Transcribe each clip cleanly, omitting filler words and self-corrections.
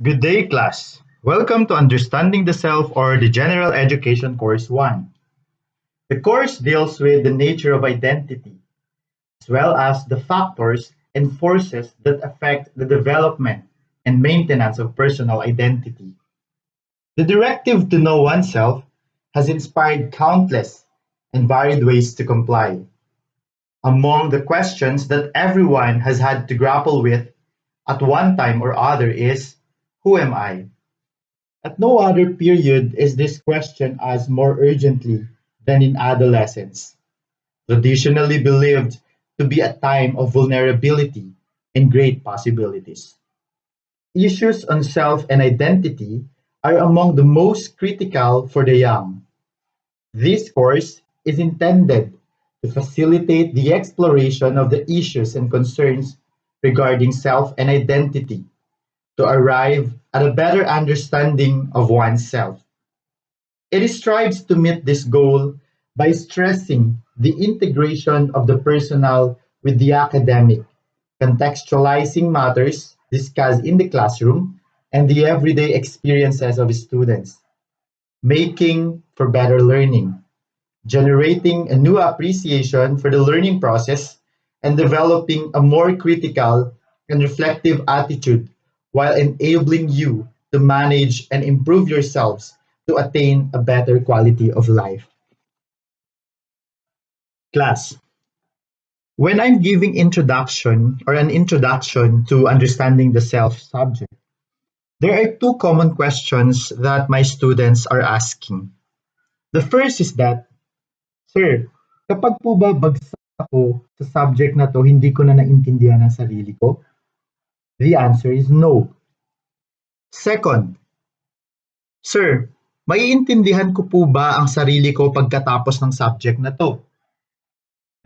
Good day, class. Welcome to Understanding the Self or the General Education Course 1. The course deals with the nature of identity, as well as the factors and forces that affect the development and maintenance of personal identity. The directive to know oneself has inspired countless and varied ways to comply. Among the questions that everyone has had to grapple with at one time or other is, who am I? At no other period is this question asked more urgently than in adolescence, traditionally believed to be a time of vulnerability and great possibilities. Issues on self and identity are among the most critical for the young. This course is intended to facilitate the exploration of the issues and concerns regarding self and identity to arrive at a better understanding of oneself. It strives to meet this goal by stressing the integration of the personal with the academic, contextualizing matters discussed in the classroom and the everyday experiences of students, making for better learning, generating a new appreciation for the learning process, and developing a more critical and reflective attitude while enabling you to manage and improve yourselves to attain a better quality of life. Class, when I'm giving introduction or an introduction to understanding the self subject, there are two common questions that my students are asking. The first is that, Sir, kapag po ba bagsak ako sa subject na 'to, hindi ko na naintindihan ang sarili ko? The answer is no. Second, Sir, maiintindihan ko po ba ang sarili ko pagkatapos ng subject na 'to?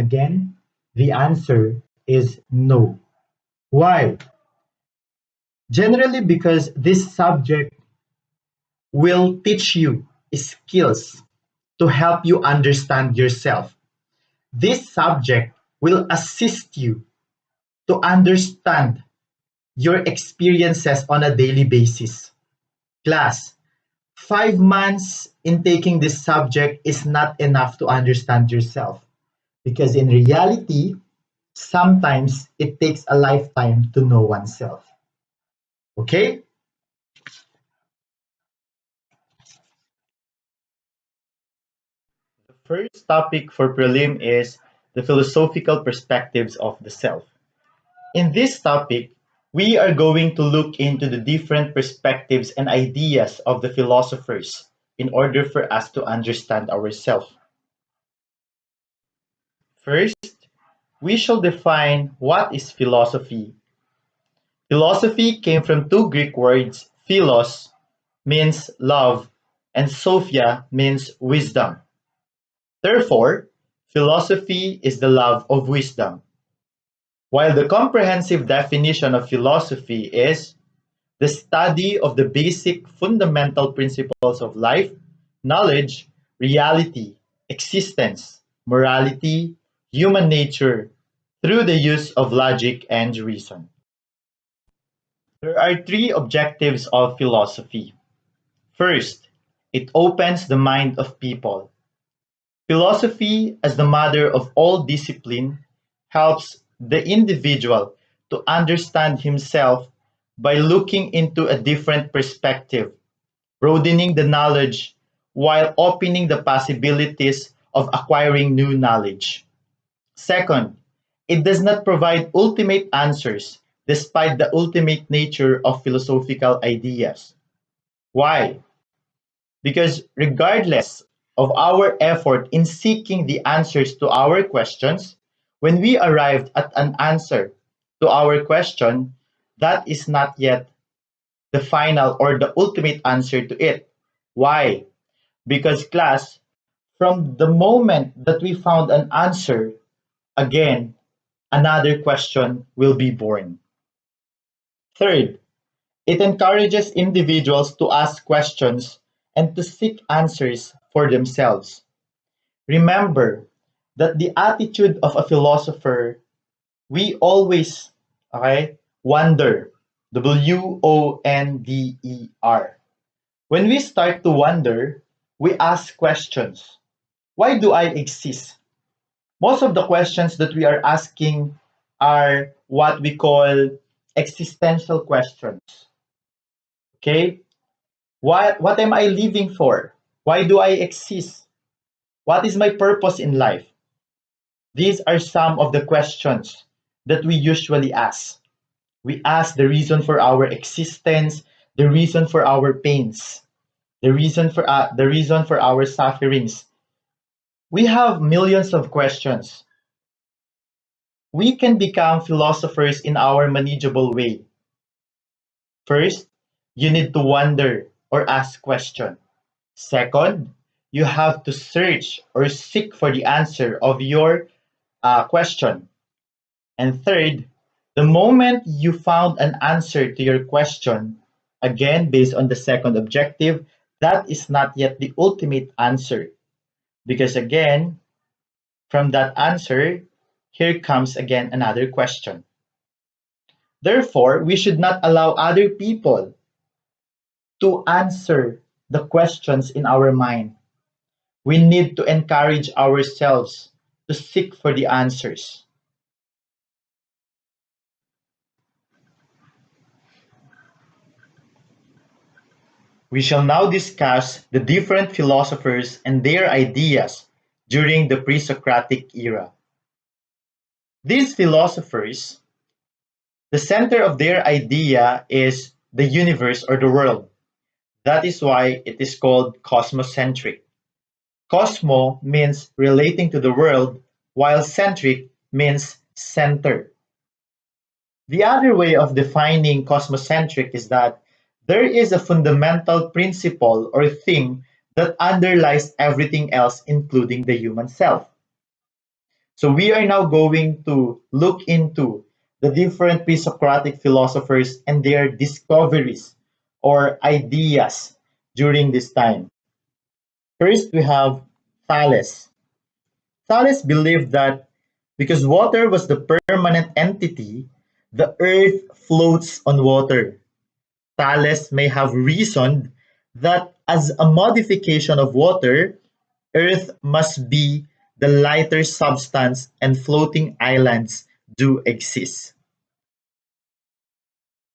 Again, the answer is no. Why? Generally because this subject will teach you skills to help you understand yourself. This subject will assist you to understand your experiences on a daily basis. Class, 5 months in taking this subject is not enough to understand yourself because in reality, sometimes it takes a lifetime to know oneself. Okay? The first topic for prelim is the philosophical perspectives of the self. In this topic, we are going to look into the different perspectives and ideas of the philosophers in order for us to understand ourselves. First, we shall define what is philosophy. Philosophy came from two Greek words, philos means love and sophia means wisdom. Therefore, philosophy is the love of wisdom. While the comprehensive definition of philosophy is the study of the basic fundamental principles of life, knowledge, reality, existence, morality, human nature, through the use of logic and reason. There are three objectives of philosophy. First, it opens the mind of people. Philosophy, as the mother of all discipline, helps the individual to understand himself by looking into a different perspective, broadening the knowledge while opening the possibilities of acquiring new knowledge. Second, it does not provide ultimate answers despite the ultimate nature of philosophical ideas. Why? Because regardless of our effort in seeking the answers to our questions, when we arrived at an answer to our question, that is not yet the final or the ultimate answer to it. Why? Because, class, from the moment that we found an answer, again, another question will be born. Third, it encourages individuals to ask questions and to seek answers for themselves. Remember that the attitude of a philosopher, we always, okay, wonder. Wonder. When we start to wonder, we ask questions. Why do I exist? Most of the questions that we are asking are what we call existential questions. Okay? What am I living for? Why do I exist? What is my purpose in life? These are some of the questions that we usually ask. We ask the reason for our existence, the reason for our pains, the reason for our sufferings. We have millions of questions. We can become philosophers in our manageable way. First, you need to wonder or ask question. Second, you have to search or seek for the answer of your question. And third, the moment you found an answer to your question, again based on the second objective, that is not yet the ultimate answer. Because again, from that answer, here comes again another question. Therefore, we should not allow other people to answer the questions in our mind. We need to encourage ourselves to seek for the answers. We shall now discuss the different philosophers and their ideas during the pre Socratic era. These philosophers, the center of their idea is the universe or the world. That is why it is called cosmocentric. Cosmo means relating to the world, while centric means center. The other way of defining cosmocentric is that there is a fundamental principle or thing that underlies everything else, including the human self. So we are now going to look into the different pre Socratic philosophers and their discoveries or ideas during this time. First, we have Thales. Thales believed that because water was the permanent entity, the earth floats on water. Thales may have reasoned that as a modification of water, earth must be the lighter substance and floating islands do exist.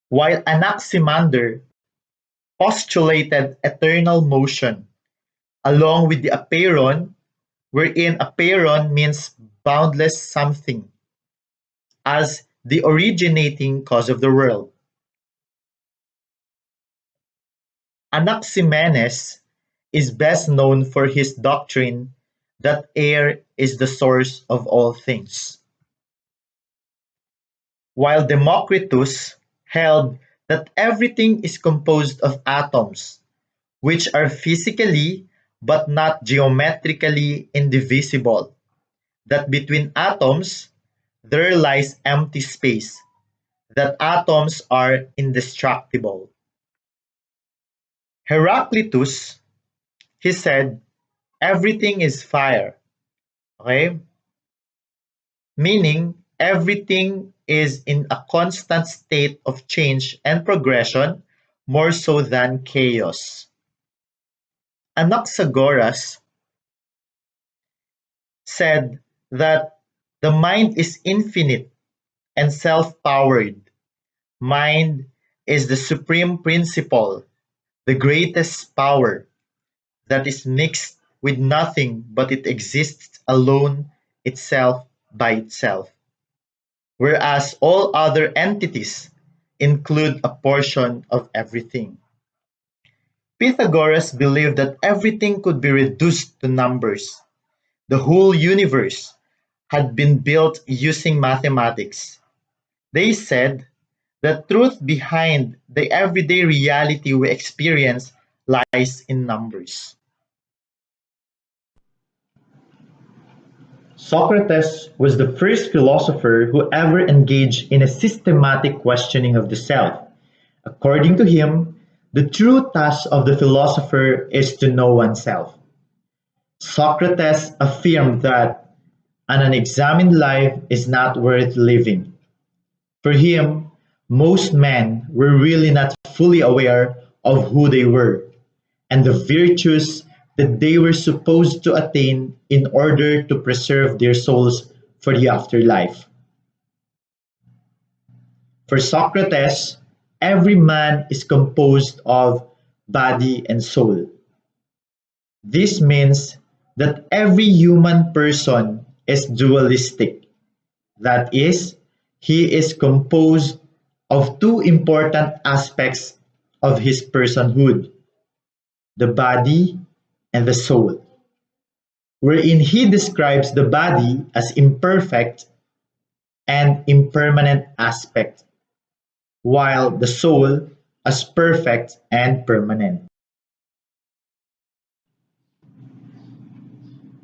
While Anaximander postulated eternal motion along with the apeiron, wherein apeiron means boundless something, as the originating cause of the world. Anaximenes is best known for his doctrine that air is the source of all things, while Democritus held that everything is composed of atoms, which are physically but not geometrically indivisible, that between atoms there lies empty space, that atoms are indestructible. Heraclitus, he said, everything is fire. Okay? Meaning, everything is in a constant state of change and progression, more so than chaos. Anaxagoras said that the mind is infinite and self powered. Mind is the supreme principle, the greatest power that is mixed with nothing but it exists alone, itself by itself, whereas all other entities include a portion of everything. Pythagoras believed that everything could be reduced to numbers. The whole universe had been built using mathematics. They said the truth behind the everyday reality we experience lies in numbers. Socrates was the first philosopher who ever engaged in a systematic questioning of the self. According to him, the true task of the philosopher is to know oneself. Socrates affirmed that an unexamined life is not worth living. For him, most men were really not fully aware of who they were and the virtues that they were supposed to attain in order to preserve their souls for the afterlife. For Socrates, every man is composed of body and soul. This means that every human person is dualistic. That is, he is composed of two important aspects of his personhood, the body and the soul, wherein he describes the body as imperfect and impermanent aspect, while the soul as perfect and permanent.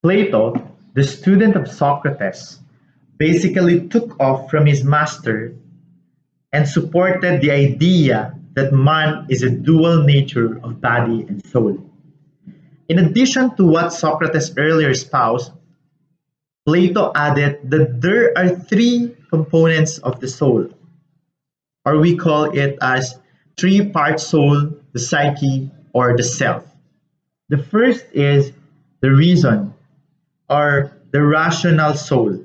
Plato, the student of Socrates, basically took off from his master and supported the idea that man is a dual nature of body and soul. In addition to what Socrates earlier espoused, Plato added that there are three components of the soul, or we call it as three-part soul, the psyche, or the self. The first is the reason, or the rational soul,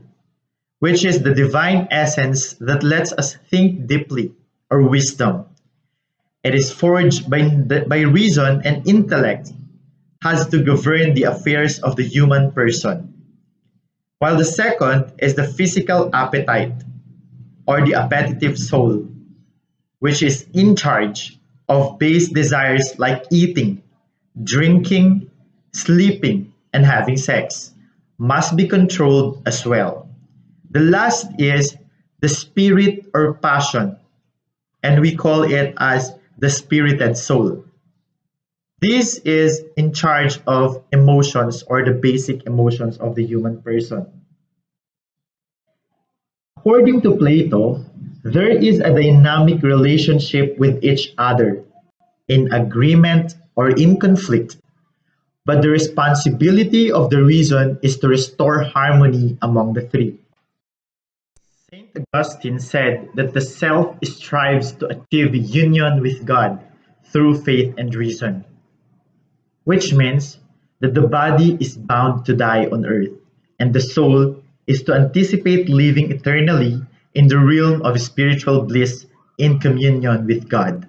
which is the divine essence that lets us think deeply, or wisdom. It is forged by reason and intellect, has to govern the affairs of the human person. While the second is the physical appetite, or the appetitive soul, which is in charge of base desires like eating, drinking, sleeping, and having sex, must be controlled as well. The last is the spirit or passion, and we call it as the spirited soul. This is in charge of emotions or the basic emotions of the human person. According to Plato, there is a dynamic relationship with each other, in agreement or in conflict, but the responsibility of the reason is to restore harmony among the three. Saint Augustine said that the self strives to achieve union with God through faith and reason, which means that the body is bound to die on earth, and the soul is to anticipate living eternally in the realm of spiritual bliss in communion with God.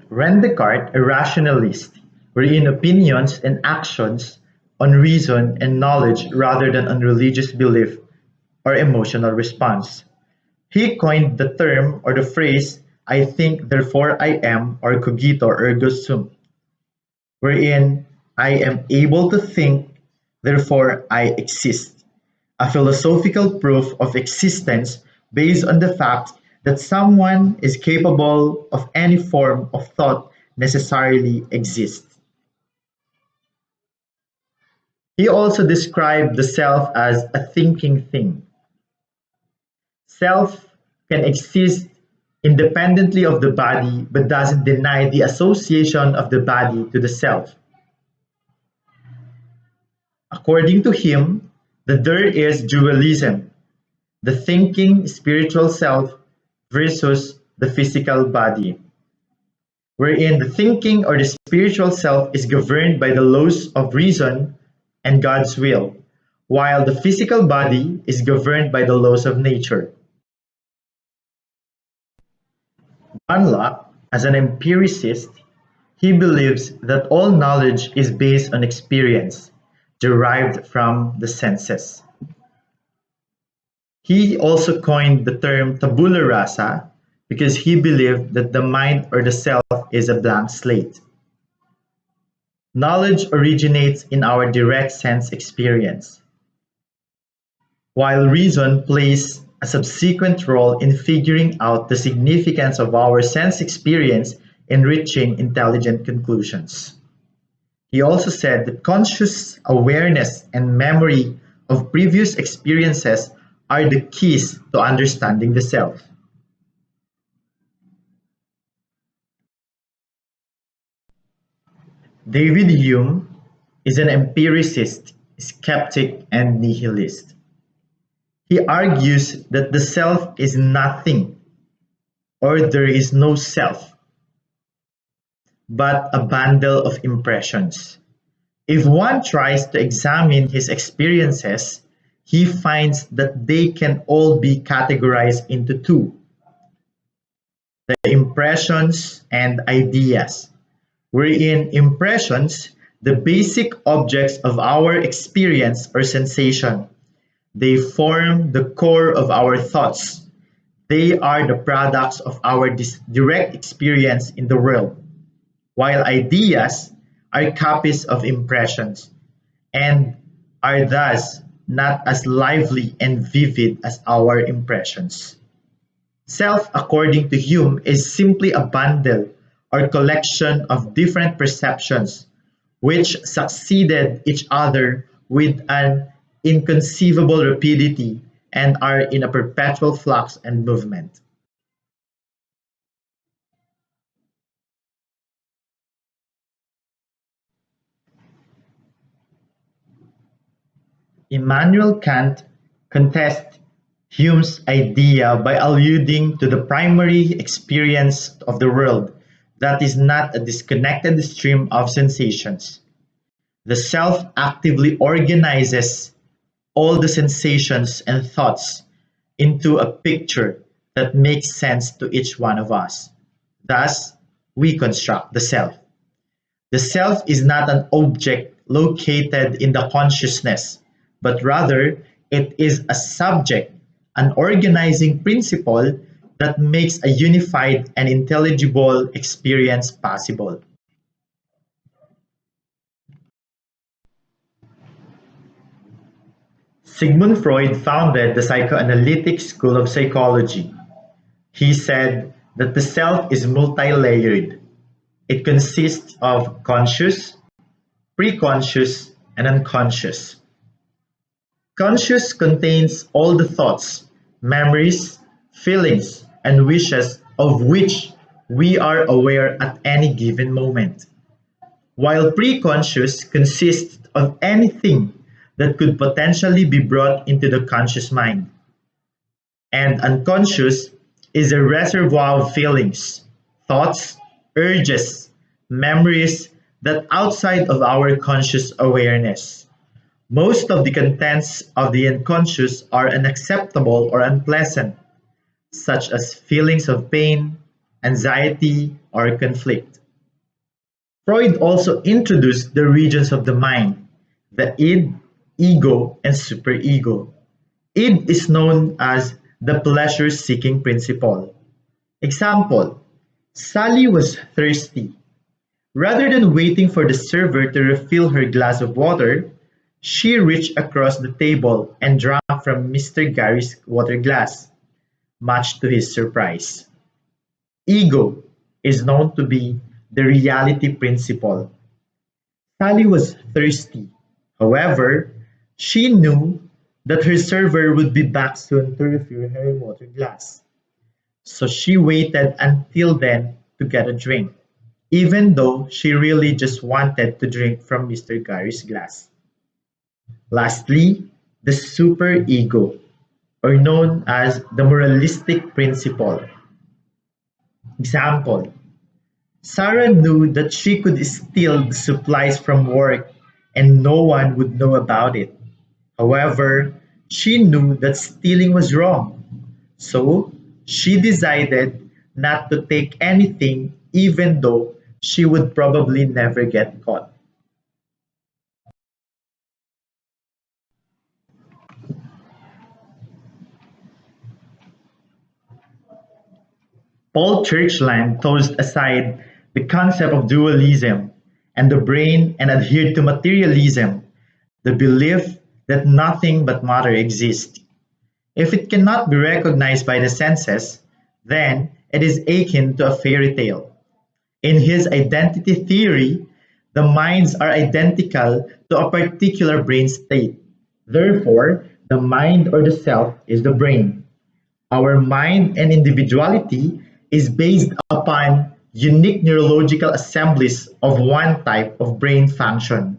Rene Descartes, a rationalist, wherein opinions and actions on reason and knowledge rather than on religious belief or emotional response. He coined the term or the phrase "I think therefore I am" or "cogito ergo sum", wherein I am able to think, therefore I exist, a philosophical proof of existence based on the fact that someone is capable of any form of thought necessarily exists. He also described the self as a thinking thing. Self can exist independently of the body but doesn't deny the association of the body to the self. According to him, there is dualism, the thinking spiritual self versus the physical body, wherein the thinking or the spiritual self is governed by the laws of reason and God's will, while the physical body is governed by the laws of nature. John Locke, as an empiricist, he believes that all knowledge is based on experience, derived from the senses. He also coined the term tabula rasa because he believed that the mind or the self is a blank slate. Knowledge originates in our direct sense experience, while reason plays a subsequent role in figuring out the significance of our sense experience and reaching intelligent conclusions. He also said that conscious awareness and memory of previous experiences are the keys to understanding the self. David Hume is an empiricist, skeptic, and nihilist. He argues that the self is nothing, or there is no self, but a bundle of impressions. If one tries to examine his experiences, he finds that they can all be categorized into two: the impressions and ideas, wherein impressions, the basic objects of our experience or sensation, they form the core of our thoughts. They are the products of our direct experience in the world, while ideas are copies of impressions and are thus not as lively and vivid as our impressions. Self, according to Hume, is simply a bundle or collection of different perceptions which succeeded each other with an inconceivable rapidity and are in a perpetual flux and movement. Immanuel Kant contests Hume's idea by alluding to the primary experience of the world that is not a disconnected stream of sensations. The self actively organizes all the sensations and thoughts into a picture that makes sense to each one of us. Thus, we construct the self. The self is not an object located in the consciousness, but rather it is a subject, an organizing principle that makes a unified and intelligible experience possible. Sigmund Freud founded the psychoanalytic school of psychology. He said that the self is multi-layered. It consists of conscious, preconscious, and unconscious. Conscious contains all the thoughts, memories, feelings, and wishes of which we are aware at any given moment, while preconscious consists of anything that could potentially be brought into the conscious mind, and unconscious is a reservoir of feelings, thoughts, urges, memories that outside of our conscious awareness. Most of the contents of the unconscious are unacceptable or unpleasant, such as feelings of pain, anxiety, or conflict. Freud also introduced the regions of the mind, the id, ego, and superego. Id is known as the pleasure-seeking principle. Example: Sally was thirsty. Rather than waiting for the server to refill her glass of water, she reached across the table and drank from Mr. Gary's water glass, much to his surprise. Ego is known to be the reality principle. Sally was thirsty. However, she knew that her server would be back soon to refill her water glass. So she waited until then to get a drink, even though she really just wanted to drink from Mr. Gary's glass. Lastly, the superego, or known as the moralistic principle. Example: Sarah knew that she could steal the supplies from work and no one would know about it. However, she knew that stealing was wrong, so she decided not to take anything even though she would probably never get caught. Paul Churchland tossed aside the concept of dualism and the brain and adhered to materialism, the belief that nothing but matter exists. If it cannot be recognized by the senses, then it is akin to a fairy tale. In his identity theory, the minds are identical to a particular brain state. Therefore, the mind or the self is the brain. Our mind and individuality is based upon unique neurological assemblies of one type of brain function.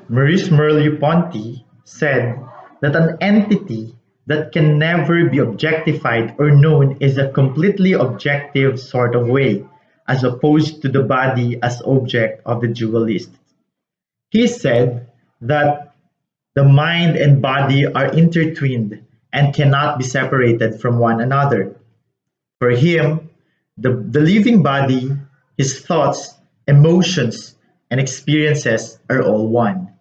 Maurice Merleau-Ponty said that an entity that can never be objectified or known is a completely objective sort of way, as opposed to the body as object of the dualist. He said that the mind and body are intertwined and cannot be separated from one another. For him, the living body, his thoughts, emotions, and experiences are all one.